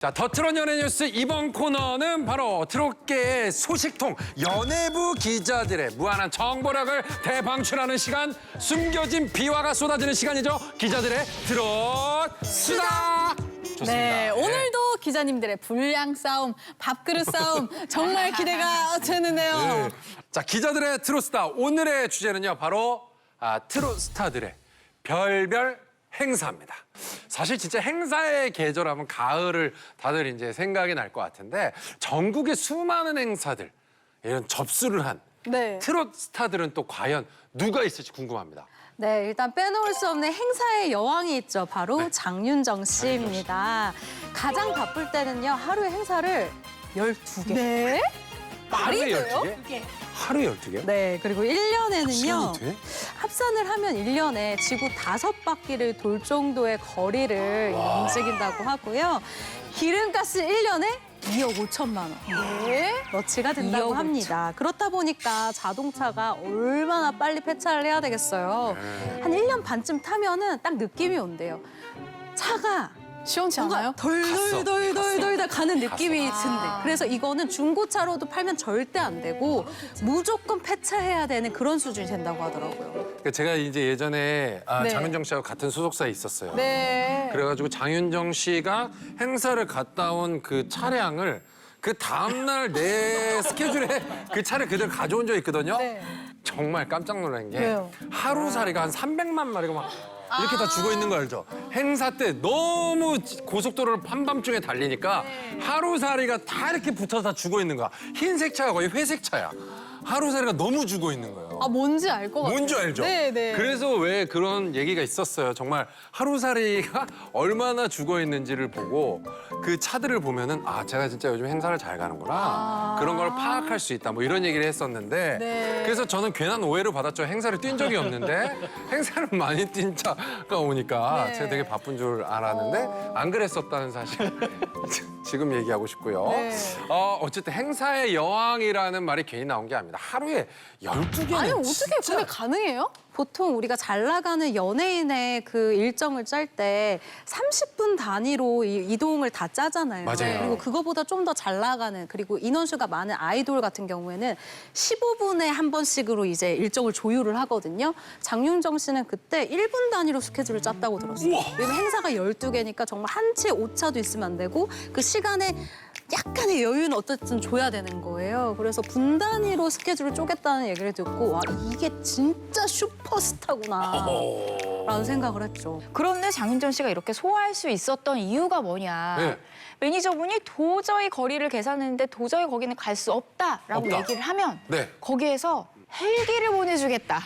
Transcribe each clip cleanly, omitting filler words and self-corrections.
자, 더 트롯 연예 뉴스 이번 코너는 바로 트롯계의 소식통 연예부 기자들의 무한한 정보력을 대방출하는 시간, 숨겨진 비화가 쏟아지는 시간이죠. 기자들의 트롯 수다. 좋습니다. 네, 오늘도 기자님들의 분량 싸움, 밥그릇 싸움 정말 기대가 되는데요. 네. 자, 기자들의 트롯 수다. 오늘의 주제는요, 바로 트롯 스타들의 별별 행사입니다. 사실 진짜 행사의 계절하면 가을을 다들 이제 생각이 날 것 같은데 전국의 수많은 행사들 이런 접수를 한 네. 트롯 스타들은 또 과연 누가 있을지 궁금합니다. 네, 일단 빼놓을 수 없는 행사의 여왕이 있죠. 바로 네. 장윤정 씨입니다. 가장 바쁠 때는요, 하루에 행사를 12개. 네? 말이 하루에 돼요? 12개? 하루에 12개? 네, 그리고 1년에는요. 돼? 합산을 하면 1년에 지구 5바퀴를 돌 정도의 거리를 움직인다고 하고요. 기름가스 1년에 2억 5천만 원. 네? 너치가 된다고 2억 합니다. 그렇다 보니까 자동차가 얼마나 빨리 폐차를 해야 되겠어요. 한 1년 반쯤 타면은 딱 느낌이 온대요. 차가 시원치 뭔가 않아요? 덜덜덜덜덜 가는 느낌이 갔어. 든대. 그래서 이거는 중고차로도 팔면 절대 안 되고 무조건 폐차해야 되는 그런 수준이 된다고 하더라고요. 그러니까 제가 이제 예전에 네. 장윤정 씨하고 같은 소속사에 있었어요. 네. 그래가지고 장윤정 씨가 행사를 갔다 온 그 차량을 그 다음날 내 스케줄에 그 차를 그대로 가져온 적이 있거든요. 네. 정말 깜짝 놀란 게 왜요? 하루살이가 한 300만 마리가 막 이렇게 다 죽어 있는 거 알죠? 행사 때 너무 고속도로를 한밤중에 달리니까 하루살이가 다 이렇게 붙어서 다 죽어 있는 거야. 흰색 차가 거의 회색 차야. 하루살이가 너무 죽어 있는 거예요. 아, 뭔지 알 것 같아요. 뭔지 알죠? 네, 네. 그래서 왜 그런 얘기가 있었어요. 정말 하루살이가 얼마나 죽어 있는지를 보고 그 차들을 보면은 제가 진짜 요즘 행사를 잘 가는구나. 그런 걸 파악할 수 있다. 뭐 이런 얘기를 했었는데 네. 그래서 저는 괜한 오해를 받았죠. 행사를 뛴 적이 없는데 행사를 많이 뛴 차가 오니까 네. 제가 되게 바쁜 줄 알았는데 안 그랬었다는 사실 지금 얘기하고 싶고요. 네. 어쨌든 행사의 여왕이라는 말이 괜히 나온 게 아닙니다. 하루에 12개는 아니, 어떻게 그게 가능해요? 보통 우리가 잘 나가는 연예인의 그 일정을 짤 때 30분 단위로 이동을 다 짜잖아요. 맞아요. 그리고 그거보다 좀 더 잘 나가는, 그리고 인원수가 많은 아이돌 같은 경우에는 15분에 한 번씩으로 이제 일정을 조율을 하거든요. 장윤정 씨는 그때 1분 단위로 스케줄을 짰다고 들었어요. 왜냐면 행사가 12개니까 정말 한 채 오차도 있으면 안 되고 그 시간에 약간의 여유는 어쨌든 줘야 되는 거예요. 그래서 분 단위로 스케줄을 쪼갰다는 얘기를 듣고 와, 이게 진짜 슈퍼스타구나 라는 생각을 했죠. 그런데 장윤정 씨가 이렇게 소화할 수 있었던 이유가 뭐냐. 네. 매니저분이 도저히 거리를 계산했는데 도저히 거기는 갈 수 없다라고 없다. 얘기를 하면 네. 거기에서 헬기를 보내주겠다.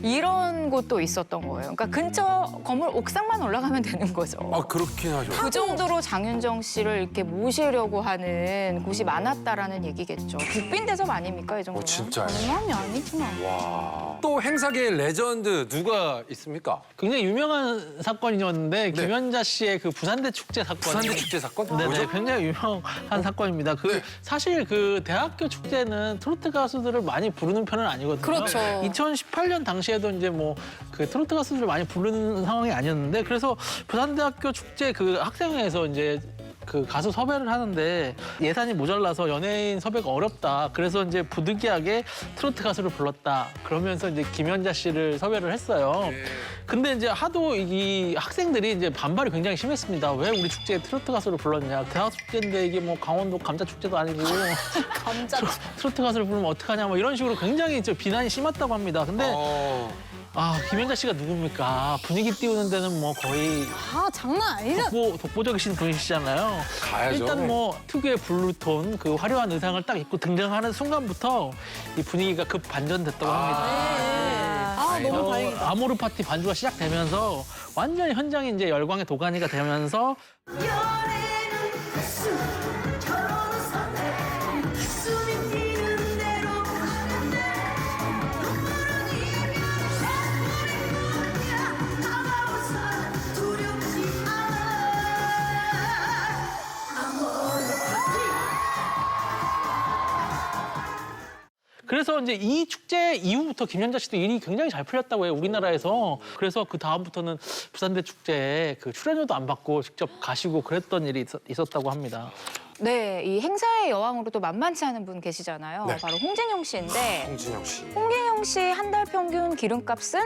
이런 곳도 있었던 거예요. 그러니까 근처 건물 옥상만 올라가면 되는 거죠. 그렇긴 하죠. 그 정도로 장윤정 씨를 이렇게 모시려고 하는 곳이 많았다라는 얘기겠죠. 국빈대접 아닙니까, 이 정도면? 진짜요? 장난이 아니지만. 와. 또 행사계의 레전드 누가 있습니까? 굉장히 유명한 사건이었는데 네. 김연자 씨의 그 부산대 축제 사건. 부산대 축제 사건? 네네, 뭐죠? 굉장히 유명한 사건입니다. 네. 사실 그 대학교 축제는 트로트 가수들을 많이 부르는 편은 아니거든요. 그렇죠. 2018년 당시에도 이제 뭐 그 트로트 가수들을 많이 부르는 상황이 아니었는데 그래서 부산대학교 축제 그 학생회에서 이제 그 가수 섭외를 하는데 예산이 모자라서 연예인 섭외가 어렵다. 그래서 이제 부득이하게 트로트 가수를 불렀다. 그러면서 이제 김연자 씨를 섭외를 했어요. 근데 이제 하도 이 학생들이 이제 반발이 굉장히 심했습니다. 왜 우리 축제에 트로트 가수를 불렀냐. 대학 축제인데 이게 뭐 강원도 감자 축제도 아니고 감자. 트로트 가수를 부르면 어떡하냐 뭐 이런 식으로 굉장히 비난이 심했다고 합니다. 근데 김연자 씨가 누굽니까? 분위기 띄우는 데는 뭐 거의 장난 아니죠. 독보적이신 분이시잖아요. 가야죠. 일단 뭐 특유의 블루톤 그 화려한 의상을 딱 입고 등장하는 순간부터 이 분위기가 급 반전됐다고 합니다. 너무 다행이다. 아모르 파티 반주가 시작되면서 완전히 현장이 이제 열광의 도가니가 되면서 그래서 이제 이 축제 이후부터 김연자 씨도 일이 굉장히 잘 풀렸다고 해요, 우리나라에서. 그래서 그 다음부터는 부산대 축제에 그 출연료도 안 받고 직접 가시고 그랬던 일이 있었다고 합니다. 네, 이 행사의 여왕으로도 만만치 않은 분 계시잖아요. 네. 바로 홍진영 씨인데 홍진영 씨. 홍진영 씨 한 달 평균 기름값은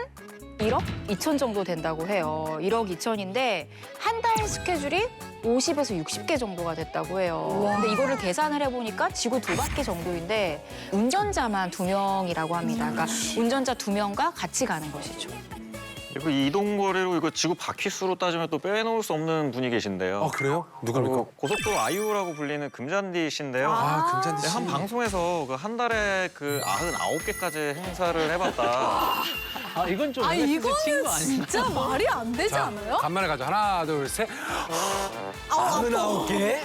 1억 2천 정도 된다고 해요. 1억 2천인데 한 달 스케줄이 50에서 60개 정도가 됐다고 해요. 근데 이거를 계산을 해보니까 지구 2바퀴 정도인데 운전자만 2명이라고 합니다. 그러니까 운전자 2명과 같이 가는 것이죠. 그 이동 거리로 이거 지구 바퀴수로 따지면 또 빼놓을 수 없는 분이 계신데요. 아 그래요? 누굽니까? 그 고속도로 아이유라고 불리는 금잔디 씨인데요. 아 금잔디 네, 씨. 한 방송에서 그 한 달에 그 99개까지 행사를 해봤다. 아, 이건 좀 아니 MSG 친 이거는 거 아닙니까? 진짜 말이 안 되지 자, 않아요? 간만에 가자. 하나 둘 셋. 99개?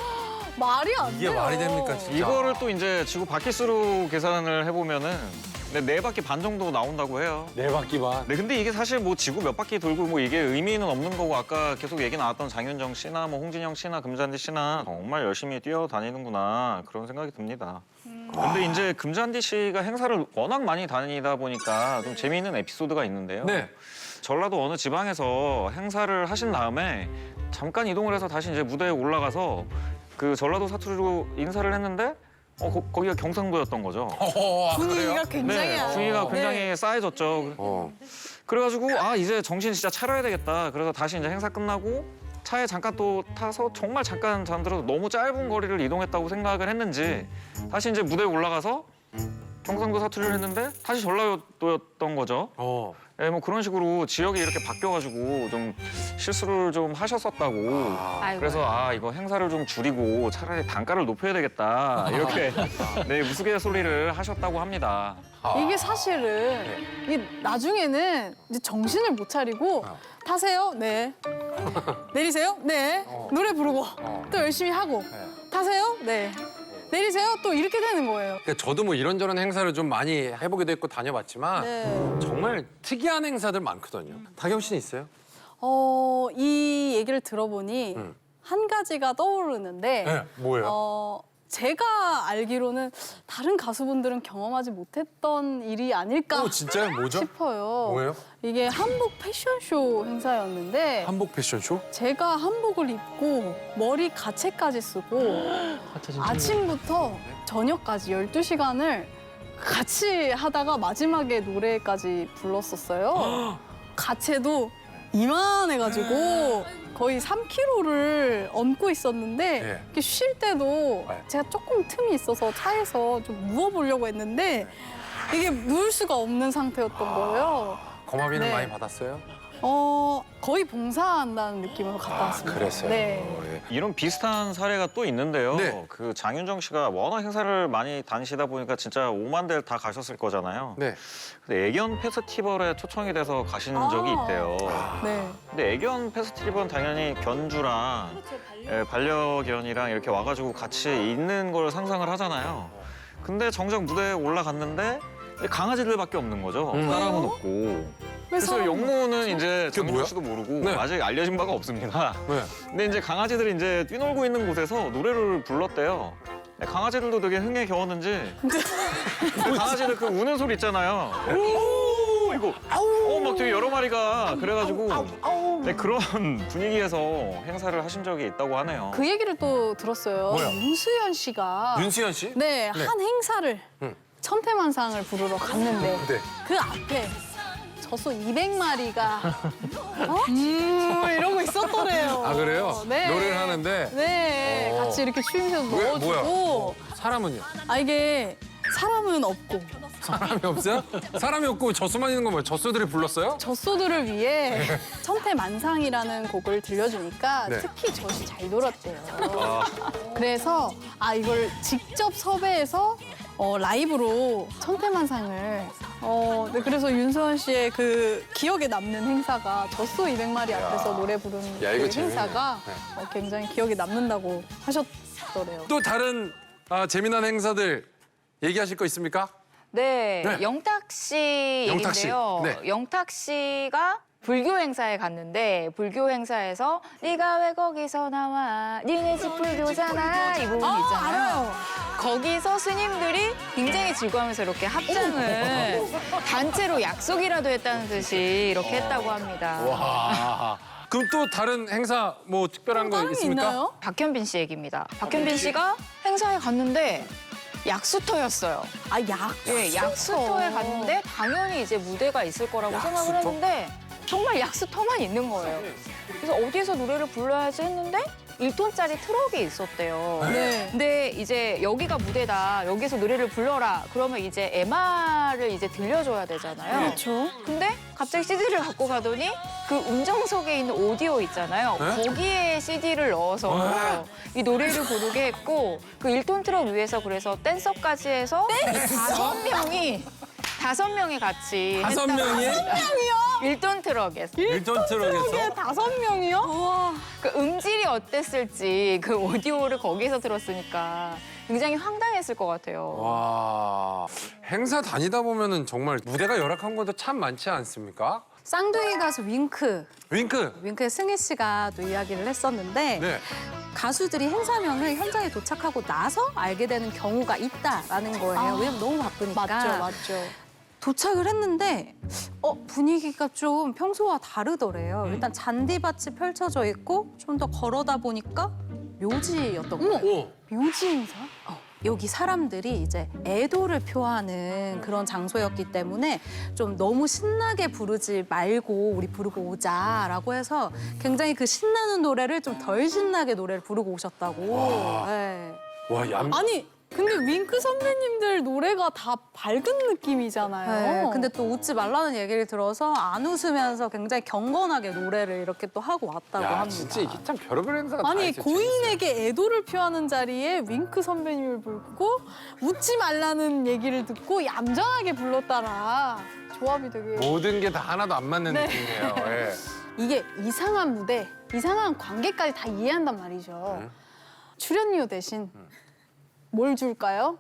말이 안 이게 돼요. 말이 됩니까 진짜? 이거를 또 이제 지구 바퀴수로 계산을 해보면은 네 바퀴 반 정도 나온다고 해요. 네 바퀴만. 네, 근데 이게 사실 뭐 지구 몇 바퀴 돌고 뭐 이게 의미는 없는 거고 아까 계속 얘기 나왔던 장윤정 씨나 뭐 홍진영 씨나 금잔디 씨나 정말 열심히 뛰어다니는구나 그런 생각이 듭니다. 근데 이제 금잔디 씨가 행사를 워낙 많이 다니다 보니까 좀 재미있는 에피소드가 있는데요. 네. 전라도 어느 지방에서 행사를 하신 다음에 잠깐 이동을 해서 다시 이제 무대에 올라가서 그 전라도 사투리로 인사를 했는데 거기가 경상도였던 거죠. 아, 분위기가 굉장히 네, 분위기가 네. 굉장히 싸해졌죠. 어. 그래가지고 아 이제 정신 진짜 차려야 되겠다. 그래서 다시 이제 행사 끝나고 차에 잠깐 또 타서 정말 잠깐 잠들어서 너무 짧은 거리를 이동했다고 생각을 했는지 다시 이제 무대에 올라가서 경상도 사투리를 했는데 다시 전라도였던 거죠. 어. 예, 뭐 그런 식으로 지역이 이렇게 바뀌어가지고 좀 실수를 좀 하셨었다고. 아이고. 그래서 아 이거 행사를 좀 줄이고 차라리 단가를 높여야 되겠다 이렇게 네 우스갯소리를 하셨다고 합니다. 이게 사실은 이게 나중에는 이제 정신을 못 차리고 타세요? 네. 내리세요? 네. 노래 부르고 또 열심히 하고 타세요? 네. 내리세요? 또 이렇게 되는 거예요. 그러니까 저도 뭐 이런저런 행사를 좀 많이 해보기도 했고 다녀봤지만 네. 정말 특이한 행사들 많거든요. 다경 씨는 있어요? 이 얘기를 들어보니 한 가지가 떠오르는데 네, 뭐예요? 제가 알기로는 다른 가수분들은 경험하지 못했던 일이 아닐까 진짜요? 뭐죠? 싶어요. 뭐예요? 이게 한복 패션쇼 행사였는데 한복 패션쇼? 제가 한복을 입고 머리 가채까지 쓰고 진짜 아침부터 저녁까지 12시간을 같이 하다가 마지막에 노래까지 불렀었어요. 가채도 이만해가지고 거의 3kg를 얹고 있었는데 네. 이렇게 쉴 때도 네. 제가 조금 틈이 있어서 차에서 좀 누워보려고 했는데 이게 누울 수가 없는 상태였던 거예요. 거마비는 네. 많이 받았어요? 거의 봉사한다는 느낌으로 갔다 왔습니다. 그랬어요? 네. 예. 이런 비슷한 사례가 또 있는데요. 네. 그 장윤정 씨가 워낙 행사를 많이 다니시다 보니까 진짜 5만 대를 다 가셨을 거잖아요. 네. 근데 애견 페스티벌에 초청이 돼서 가신 아. 적이 있대요. 네. 근데 애견 페스티벌은 당연히 견주랑 반려견이랑 이렇게 와가지고 같이 있는 걸 상상을 하잖아요. 근데 정작 무대에 올라갔는데 강아지들밖에 없는 거죠. 사람은 없고. 그래서 영문은 이제 그게 뭐야? 장윤정 씨도 모르고 네. 아직 알려진 바가 없습니다. 네. 근데 이제 강아지들이 이제 뛰놀고 있는 곳에서 노래를 불렀대요. 네, 강아지들도 되게 흥에 겨웠는지 그 강아지들 그 우는 소리 있잖아요. 오 이거 막 되게 여러 마리가 그래가지고 네, 그런 분위기에서 행사를 하신 적이 있다고 하네요. 그 얘기를 또 들었어요. 뭐야? 윤수연 씨가 윤수연 씨? 네, 한 행사를 천태만상을 부르러 갔는데 네. 그 앞에 젖소 200마리가 이러고 있었더래요. 아 그래요? 네. 노래를 하는데 네, 어. 같이 이렇게 추임새도 왜, 넣어주고. 뭐야? 사람은요? 아 이게 사람은 없고 사람이 없어요? 사람이 없고 젖소만 있는 건 뭐예요? 젖소들이 불렀어요? 젖소들을 위해 천태만상이라는 곡을 들려주니까 네. 특히 젖이 잘 놀았대요. 그래서 이걸 직접 섭외해서 라이브로 천태만상을 네, 그래서 윤서원 씨의 그 기억에 남는 행사가 젖소 200마리 앞에서 노래 부르는 야, 이거 그 재밌네. 행사가 네. 굉장히 기억에 남는다고 하셨더래요. 또 다른 재미난 행사들 얘기하실 거 있습니까? 네, 네. 영탁 씨 영탁 씨. 얘긴데요. 네. 영탁 씨가 불교 행사에 갔는데 불교 행사에서 네가 왜 거기서 나와? 니네 집 불교잖아 이 부분 있잖아요. 알아요. 거기서 스님들이 굉장히 즐거워하면서 이렇게 합장을 단체로 약속이라도 했다는 듯이 이렇게 했다고 합니다. 와. 그럼 또 다른 행사 뭐 특별한 거 다른 게 있습니까? 있나요? 박현빈 씨 얘기입니다. 박현빈 씨가 행사에 갔는데 약수터였어요. 아, 약. 예, 약수터에 갔는데 당연히 이제 무대가 있을 거라고 생각을 했는데 정말 약수터만 있는 거예요. 그래서 어디에서 노래를 불러야지 했는데 1톤짜리 트럭이 있었대요. 네. 근데 이제 여기가 무대다. 여기서 노래를 불러라. 그러면 이제 MR을 이제 들려줘야 되잖아요. 그렇죠. 근데 갑자기 CD를 갖고 가더니 그 운전석에 있는 오디오 있잖아요. 네? 거기에 CD를 넣어서 이 노래를 부르게 했고 그 1톤 트럭 위에서 그래서 댄서까지 해서 다섯 명이 같이 다섯 했다고 명이? 합니다. 1톤 트럭에서. 1톤 트럭에서? 5명이요? 그 음질이 어땠을지 그 오디오를 거기서 들었으니까 굉장히 황당했을 것 같아요. 와. 행사 다니다 보면은 정말 무대가 열악한 것도 참 많지 않습니까? 쌍둥이 가수 윙크. 윙크. 윙크의 승희 씨가 또 이야기를 했었는데 네. 가수들이 행사명을 현장에 도착하고 나서 알게 되는 경우가 있다라는 거예요. 왜냐면 너무 바쁘니까. 맞죠. 도착을 했는데 분위기가 좀 평소와 다르더래요. 일단 잔디밭이 펼쳐져 있고 좀 더 걸어다 보니까 묘지였던 거예요. 오. 묘지 행사? 여기 사람들이 이제 애도를 표하는 그런 장소였기 때문에 좀 너무 신나게 부르지 말고 우리 부르고 오자라고 해서 굉장히 그 신나는 노래를 좀 덜 신나게 노래를 부르고 오셨다고. 네. 와, 아니 근데 윙크 선배님들 노래가 다 밝은 느낌이잖아요. 네, 근데 또 웃지 말라는 얘기를 들어서 안 웃으면서 굉장히 경건하게 노래를 이렇게 또 하고 왔다고 야, 합니다. 진짜 이게 참 별의별 행사가 다 아니 있어, 고인에게 애도를 표하는 자리에 윙크 선배님을 부르고 웃지 말라는 얘기를 듣고 얌전하게 불렀다라. 조합이 되게 모든 게 다 하나도 안 맞는 네. 느낌이에요. 예. 이게 이상한 무대, 이상한 관계까지 다 이해한단 말이죠. 출연료 대신 뭘 줄까요?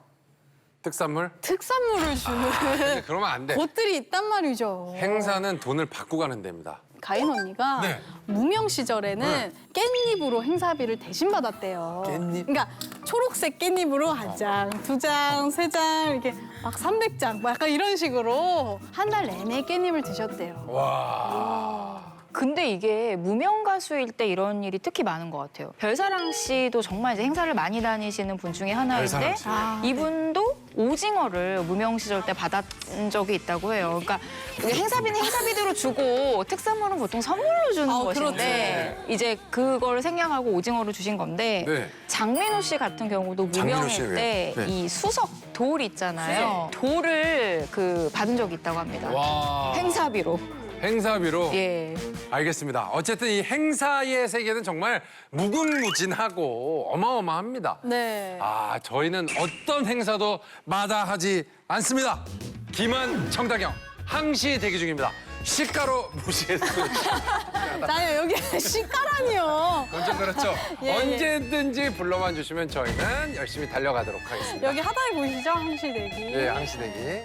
특산물? 특산물을 주는 근데 그러면 안 돼. 곳들이 있단 말이죠. 행사는 돈을 받고 가는 데입니다. 가인 언니가 네. 무명 시절에는 깻잎으로 행사비를 대신 받았대요. 깻잎? 그러니까 초록색 깻잎으로 한 장, 두 장, 세 장 이렇게 막 300장 뭐 약간 이런 식으로 한 달 내내 깻잎을 드셨대요. 와. 근데 이게 무명 가수일 때 이런 일이 특히 많은 것 같아요. 별사랑 씨도 정말 이제 행사를 많이 다니시는 분 중에 하나인데 별사랑 씨. 이분도 오징어를 무명 시절 때 받았던 적이 있다고 해요. 그러니까 이게 행사비는 행사비대로 주고 특산물은 보통 선물로 주는 것인데 이제 그걸 생략하고 오징어를 주신 건데 네. 장민호 씨 같은 경우도 장민호 씨 무명일 왜요? 때 이 네. 수석 돌 있잖아요. 돌을 그 받은 적이 있다고 합니다. 와. 행사비로. 행사비로. 예. 알겠습니다. 어쨌든 이 행사의 세계는 정말 무궁무진하고 어마어마합니다. 네. 아, 저희는 어떤 행사도 마다하지 않습니다. 김한, 정다경, 항시 대기 중입니다. 시가로 모시겠습니다. 나요 여기 시가라니요. 먼저 그렇죠. 예. 언제든지 불러만 주시면 저희는 열심히 달려가도록 하겠습니다. 여기 하단에 보이시죠? 항시 대기. 예, 항시 대기. 예.